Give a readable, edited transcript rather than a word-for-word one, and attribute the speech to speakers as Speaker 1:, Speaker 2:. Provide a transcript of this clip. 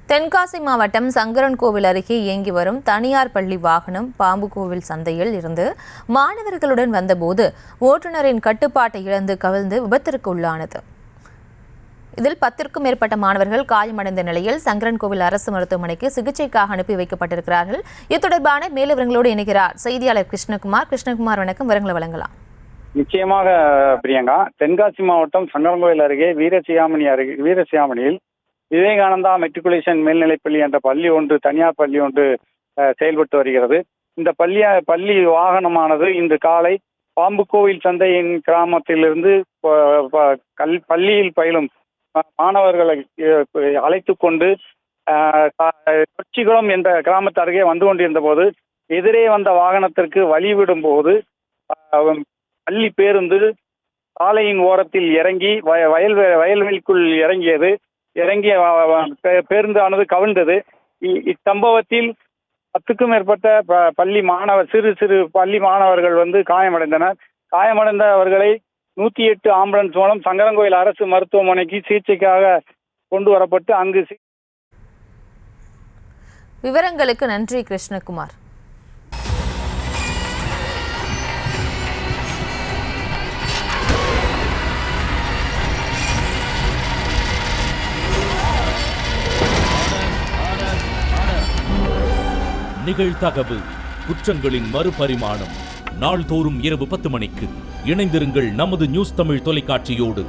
Speaker 1: தென்காசி மாவட்டம் சங்கரன்கோவில் அருகே இயங்கி வரும் தனியார் பள்ளி வாகனம் பாம்புகோவில் சந்தையில் இருந்து மாணவர்களுடன் வந்தபோது ஓட்டுநரின் கட்டுப்பாட்டை இழந்து கவிழ்ந்து விபத்திற்கு உள்ளானது. இதில் 10க்கும் மேற்பட்ட மாணவர்கள் காயமடைந்த நிலையில் சங்கரன்கோவில் அரசு மருத்துவமனைக்கு சிகிச்சைக்காக அனுப்பி வைக்கப்பட்டிருக்கிறார்கள். இது தொடர்பான மேலும் விவரங்களோடு இணைகிறார் செய்தியாளர் கிருஷ்ணகுமார். விவரங்கள் வழங்கலாம்.
Speaker 2: நிச்சயமாக பிரியங்கா, தென்காசி மாவட்டம் சங்கரன்கோவில் அருகே வீரசியாமணியில் விவேகானந்தா மெட்ரிகுலேஷன் மேல்நிலைப்பள்ளி என்ற பள்ளி ஒன்று, தனியார் பள்ளி ஒன்று செயல்பட்டு வருகிறது. இந்த பள்ளி வாகனமானது இன்று காலை பாம்புகோவில் சந்தையின் கிராமத்திலிருந்து பள்ளியில் பயிலும் மாணவர்களை அழைத்து கொண்டு கொச்சிகுளம் என்ற கிராமத்து அருகே வந்து கொண்டிருந்த போது எதிரே வந்த வாகனத்திற்கு வழிவிடும் போது பள்ளி பேருந்து சாலையின் ஓரத்தில் இறங்கி வயல்வெளிக்குள் இறங்கிய பேருந்தானது கவிழ்ந்தது. இச்சம்பவத்தில் 10க்கும் மேற்பட்ட சிறு பள்ளி மாணவர்கள் காயமடைந்தனர். காயமடைந்தவர்களை 108 ஆம்புலன்ஸ் மூலம் சங்கரன்கோவில் அரசு மருத்துவமனைக்கு சிகிச்சைக்காக கொண்டு வரப்பட்டு அங்கு
Speaker 1: விவரங்களுக்கு நன்றி கிருஷ்ணகுமார்.
Speaker 3: நிகழ்தகவு குற்றங்களின் மறுபரிமாணம் நாள்தோறும் இரவு 10 மணிக்கு இணைந்திருங்கள் நமது நியூஸ் தமிழ் தொலைக்காட்சியோடு.